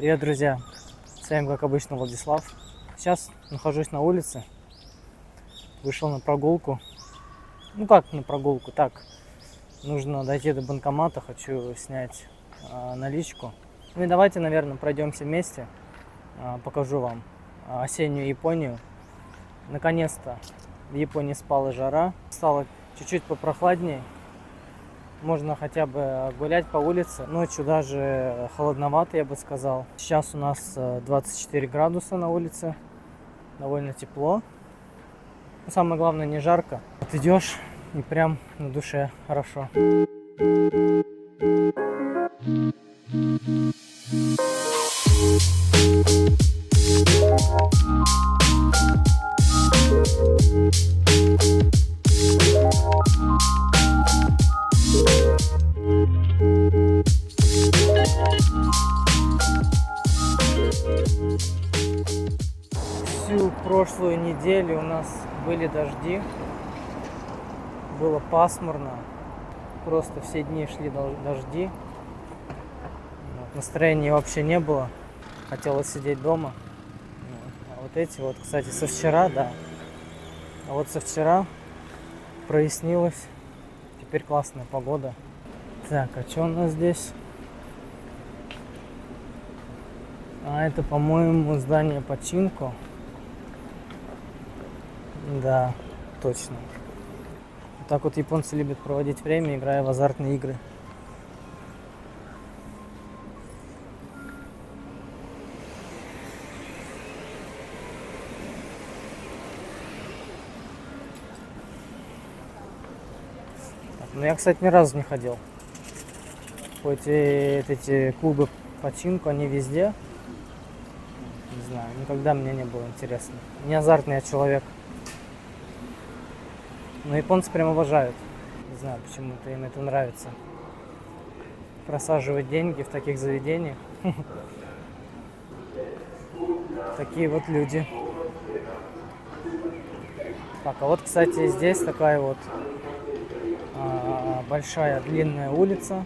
Привет, друзья! С вами, как обычно, Владислав. Сейчас нахожусь на улице. Вышел на прогулку. Ну как на прогулку? Так, нужно дойти до банкомата. Хочу снять наличку. Ну и давайте, наверное, пройдемся вместе. Покажу вам осеннюю Японию. Наконец-то в Японии спала жара. Стало чуть-чуть попрохладнее. Можно хотя бы гулять по улице. Ночью даже холодновато, я бы сказал. Сейчас у нас 24 градуса на улице. Довольно тепло. Но самое главное, не жарко. Вот идешь и прям на душе хорошо. Всю прошлую неделю у нас были дожди, было пасмурно, просто все дни шли дожди, настроения вообще не было, хотелось сидеть дома. А вот эти вот, кстати, со вчера, да, а вот со вчера прояснилось, теперь классная погода. Так, а что у нас здесь? А это, по-моему, здание Pachinko. Да, точно. Вот так вот японцы любят проводить время, играя в азартные игры. Так, ну я, кстати, ни разу не ходил. Хоть и эти клубы Pachinko, они везде. Не знаю, никогда мне не было интересно. Не азартный я человек. Но японцы прям обожают. Не знаю, почему-то им это нравится. Просаживать деньги в таких заведениях. Такие вот люди. Так, а вот, кстати, здесь такая вот большая длинная улица.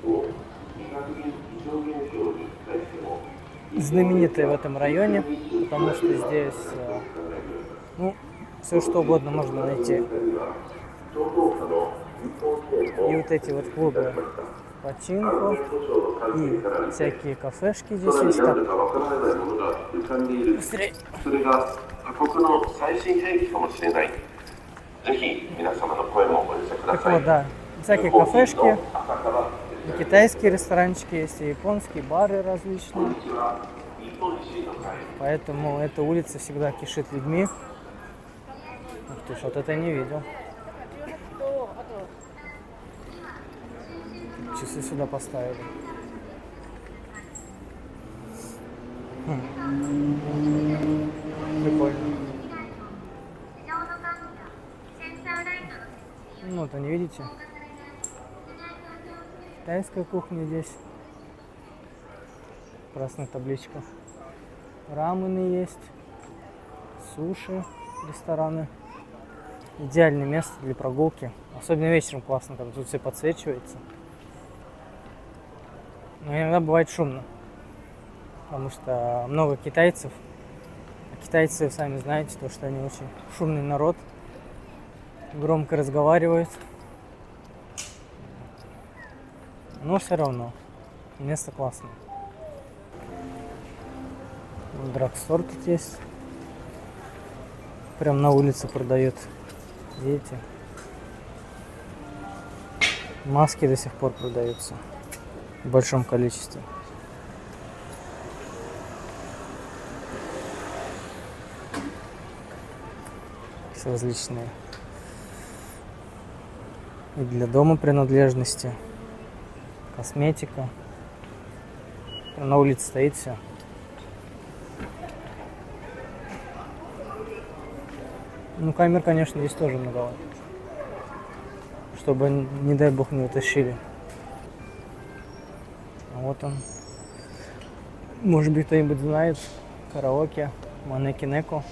Знаменитая в этом районе, потому что здесь, ну, все что угодно можно найти. И вот эти вот клубы Pachinko и всякие кафешки здесь есть. Так, быстрее. Так вот, да, всякие кафешки, и китайские ресторанчики есть, и японские бары различные. Поэтому эта улица всегда кишит людьми. Ух ты ж, вот это я не видел. Часы сюда поставили. Прикольно. Ну вот они, видите? Китайская кухня здесь. Красная табличка. Рамены есть. Суши, рестораны. Идеальное место для прогулки. Особенно вечером классно, когда тут все подсвечивается. Но иногда бывает шумно. Потому что много китайцев. А китайцы, сами знаете, то, что они очень шумный народ. Громко разговаривают. Но все равно. Место классное. Драгстор тут есть. Прям на улице продают. Видите? Маски до сих пор продаются. В большом количестве. Все различные. И для дома принадлежности. Косметика. Прям на улице стоит все. Ну, камер, конечно, здесь тоже много. Чтобы, не дай бог, не утащили. А вот он. Может быть, кто-нибудь знает. Караоке. Манеки Неко.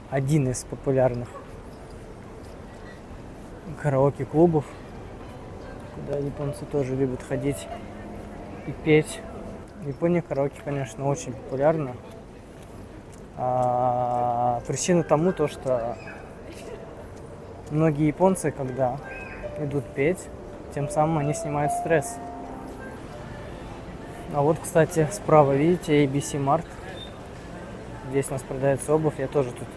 Один из популярных караоке-клубов, куда японцы тоже любят ходить. и петь. В Японии караоке, конечно, очень популярно. Причина тому то, что многие японцы, когда идут петь, тем самым они снимают стресс. А вот, кстати, справа, видите, ABC Mart. Здесь у нас продается обувь. Я тоже тут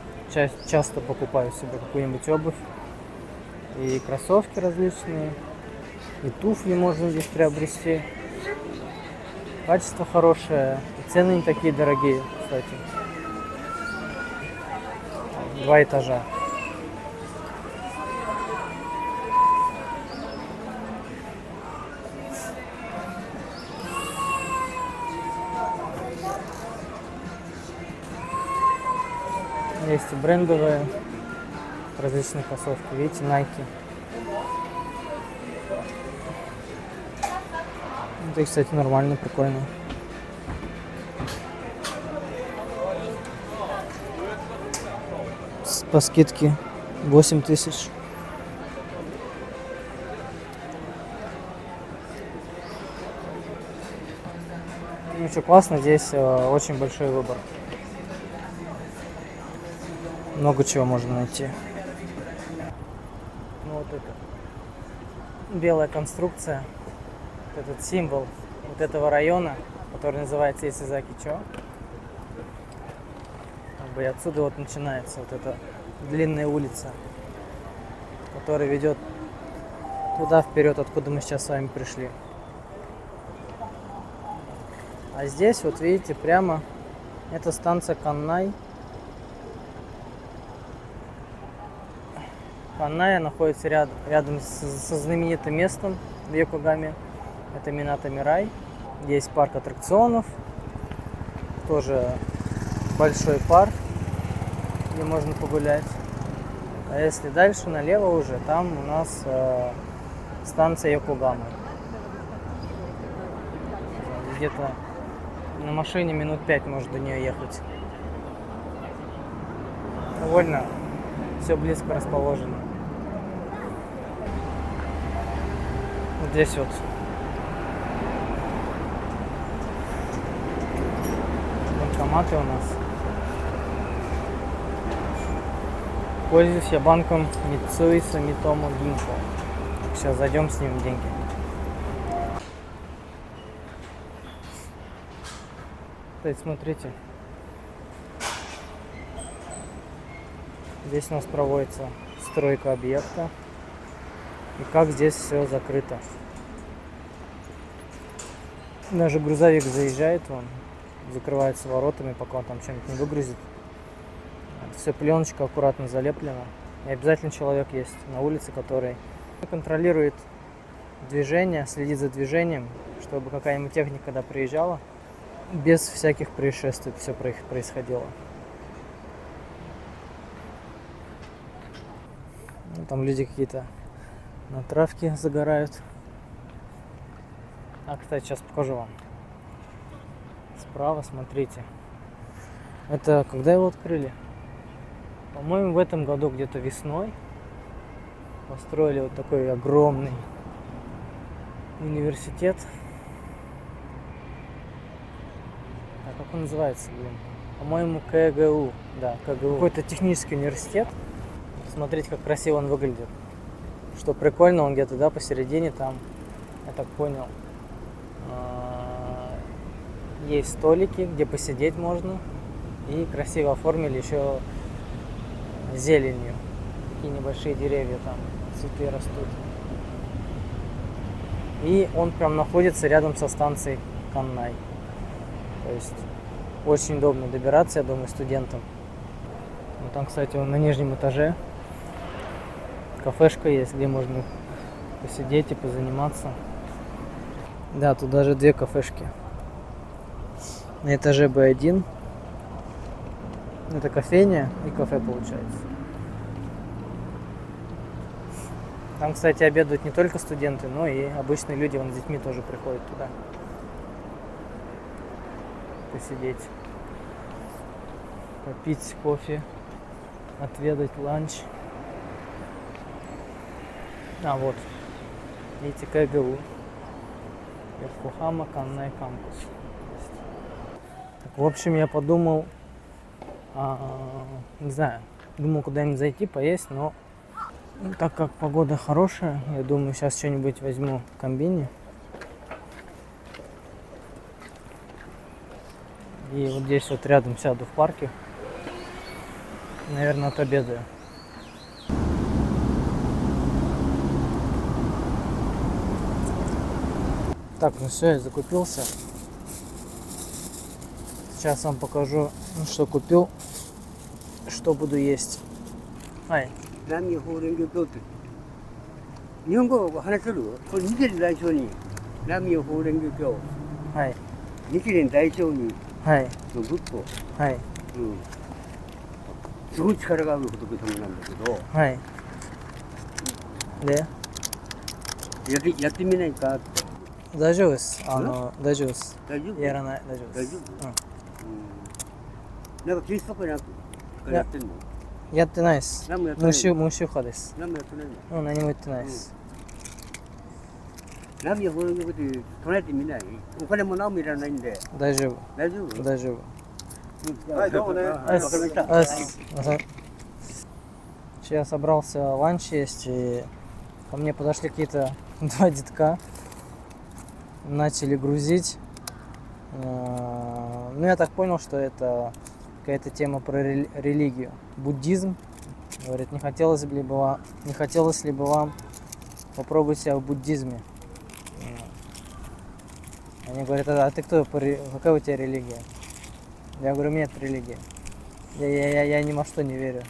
часто покупаю себе какую-нибудь обувь. И кроссовки различные, и туфли можно здесь приобрести. Качество хорошее, и цены не такие дорогие, кстати. 2 этажа. Есть и брендовые различные кроссовки. Видите, Nike. Это, кстати, нормально, прикольно. По скидке 8000. Ну, что классно, здесь очень большой выбор. Много чего можно найти. Ну, вот это белая конструкция, вот этот символ вот этого района, который называется Исизаки-чо. Как бы и отсюда вот начинается вот эта длинная улица, которая ведет туда вперед, откуда мы сейчас с вами пришли. А здесь вот видите, прямо это станция Каннай. Канная находится рядом со знаменитым местом в Йокогаме. Это Минато Мирай. Есть парк аттракционов. Тоже большой парк, где можно погулять. А если дальше налево уже, там у нас станция Йокогама. Где-то на машине минут 5 можно до нее ехать. Довольно все близко расположено. Вот здесь вот банкоматы у нас. Пользуюсь я банком Mitsui Sumitomo Ginko. Сейчас зайдем, снимем деньги. Кстати, смотрите. Здесь у нас проводится стройка объекта. И как здесь все закрыто. Даже грузовик заезжает, он закрывается воротами, пока он там что-нибудь не выгрузит. Все пленочка аккуратно залеплена. И обязательно человек есть на улице, который контролирует движение, следит за движением, чтобы какая-нибудь техника, когда приезжала, без всяких происшествий все происходило. Ну, там люди какие-то на травке загорают. А, кстати, сейчас покажу вам. Справа, смотрите. Это когда его открыли? По-моему, в этом году где-то весной построили вот такой огромный университет. А как он называется, блин? По-моему, КГУ. Да, КГУ. Какой-то технический университет. Смотрите, как красиво он выглядит. Что прикольно, он где-то, да, посередине там, я так понял, есть столики, где посидеть можно. И красиво оформили еще зеленью. Такие небольшие деревья там, цветы растут. И он прям находится рядом со станцией Каннай. То есть очень удобно добираться, я думаю, студентам. Ну, там, кстати, он на нижнем этаже. Кафешка есть, где можно посидеть и позаниматься. Да, тут даже 2 кафешки. На этаже B1. Это кофейня и кафе получается. Там, кстати, обедают не только студенты, но и обычные люди, вон с детьми тоже приходят туда посидеть, попить кофе, отведать ланч. А вот, видите, КГУ. Йокохама Каннай кампус. Так, в общем, я подумал, не знаю, думал куда-нибудь зайти, поесть, но так как погода хорошая, я думаю, сейчас что-нибудь возьму в комбине. И вот здесь вот рядом сяду в парке. Наверное, отобедаю. Так, ну все, я закупился. Сейчас вам покажу, что купил, что буду есть. Ай. 南無法蓮華経って日本語を話せるこれ日蓮大聖に南無法蓮華経 はい日蓮大聖にはいの仏法、はいすごい力がある仏様なんだけど、はいでやってみないかって。大丈夫です。大丈夫です。大丈夫？やらない。大丈夫です。大丈夫？なんかキリスト教やってんの？やってないです。何もやってないの？無宗派です。何もやってないの？何も言ってないです。南無法蓮華経って唱えてみない？お金も何もいらないんで。大丈夫。大丈夫？大丈夫。はい、どうもね。わかりました。Я собрался ланч есть, и ко мне подошли какие-то два детка, начали грузить. Ну, я так понял, что это какая-то тема про религию. Буддизм. Говорит, не хотелось ли бы вам попробовать себя в буддизме? Они говорят, а ты кто? Какая у тебя религия? Я говорю, у меня нет религии. Я ни во что не верю.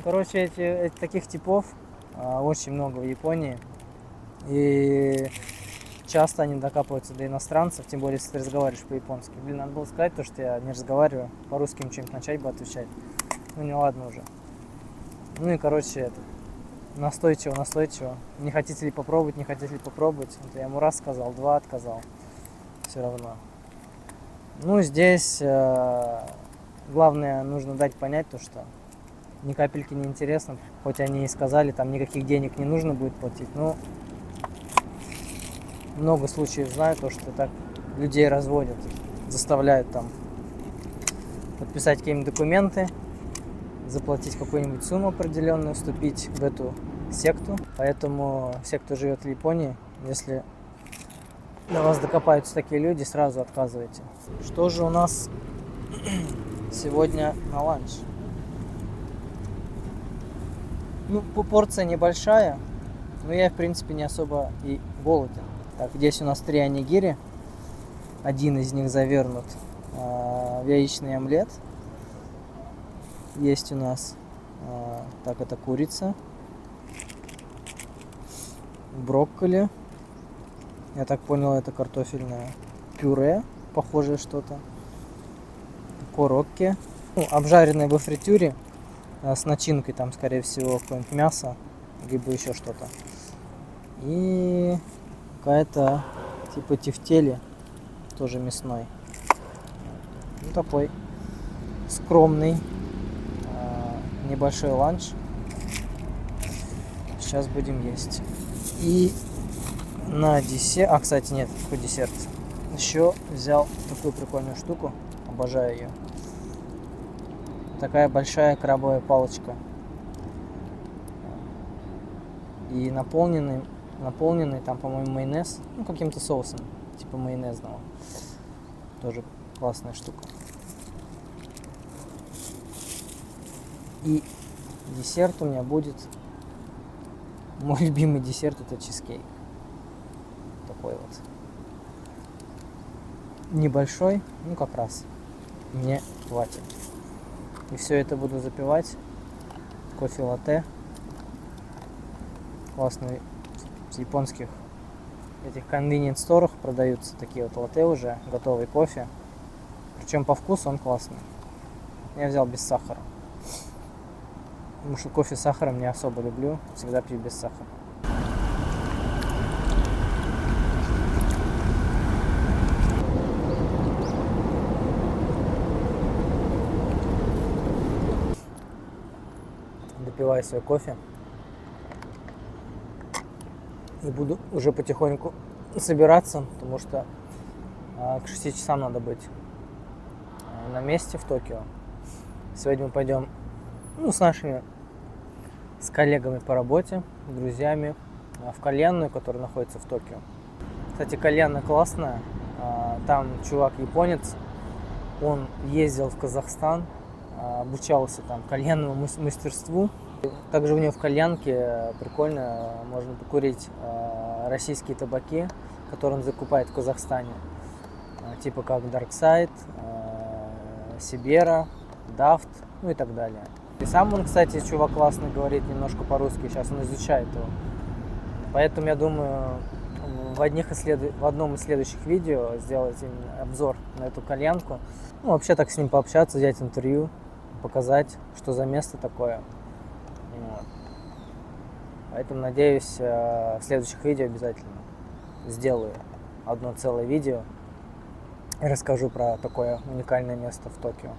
Короче, таких типов очень много в Японии. И часто они докапываются до иностранцев, тем более, если ты разговариваешь по-японски. Блин, надо было сказать то, что я не разговариваю. По-русски им что-нибудь начать бы отвечать. Ну, не ладно уже. Ну и, короче, настойчиво. Не хотите ли попробовать, не хотите ли попробовать. Вот я ему раз сказал, два отказал. Все равно. Ну, здесь главное, нужно дать понять то, что ни капельки не интересно. Хоть они и сказали, там никаких денег не нужно будет платить. Но много случаев знаю, то, что так людей разводят. Заставляют там подписать какие-нибудь документы, заплатить какую-нибудь сумму определенную, вступить в эту секту. Поэтому все, кто живет в Японии, если до вас докопаются такие люди, сразу отказывайте. Что же у нас сегодня на ланч? Ну, порция небольшая, но я, в принципе, не особо и голоден. Так, здесь у нас 3 онигири. Один из них завернут в яичный омлет. Есть у нас, так, это курица, брокколи. Я так понял, это картофельное пюре, похожее что-то. Корокки. Ну, обжаренное во фритюре с начинкой, там, скорее всего, какое-нибудь мясо, либо еще что-то. И какая-то типа тефтели, тоже мясной. Ну, такой скромный небольшой ланч. Сейчас будем есть. И на десерт... кстати, нет, какой десерт. Еще взял такую прикольную штуку. Обожаю ее. Такая большая крабовая палочка. И наполненный там, по-моему, майонез. Ну, каким-то соусом. Типа майонезного. Тоже классная штука. И десерт у меня будет... Мой любимый десерт — это чизкейк. Такой вот. Небольшой, ну как раз. Мне хватит. И все это буду запивать кофе-латте. Классный. В японских этих convenience сторах продаются такие вот латте уже, готовый кофе. Причем по вкусу он классный. Я взял без сахара. Потому что кофе с сахаром не особо люблю. Всегда пью без сахара. Допиваю свой кофе. И буду уже потихоньку собираться, потому что к 6 часам надо быть на месте в Токио. Сегодня мы пойдем с коллегами по работе, друзьями в кальянную, которая находится в Токио. Кстати, кальянная классная. Там чувак японец, он ездил в Казахстан, обучался там кальянному мастерству. Также у него в кальянке прикольно, можно покурить российские табаки, которые он закупает в Казахстане. Типа как Dark Side, Сибера, Дафт, ну и так далее. И сам он, кстати, чувак классный, говорит немножко по-русски, сейчас он изучает его. Поэтому я думаю, в одном из следующих видео сделать именно обзор на эту кальянку. Ну, вообще так с ним пообщаться, взять интервью, показать, что за место такое. Вот. Поэтому, надеюсь, в следующих видео обязательно сделаю одно целое видео и расскажу про такое уникальное место в Токио.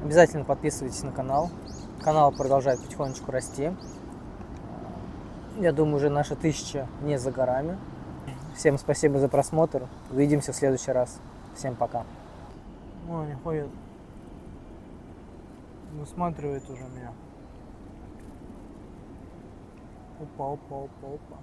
Обязательно подписывайтесь на канал. Канал продолжает потихонечку расти. Я думаю, уже наша 1000 не за горами. Всем спасибо за просмотр. Увидимся в следующий раз. Всем пока. Ой, они ходят. Высматривает уже меня. Опа, опа, опа, опа.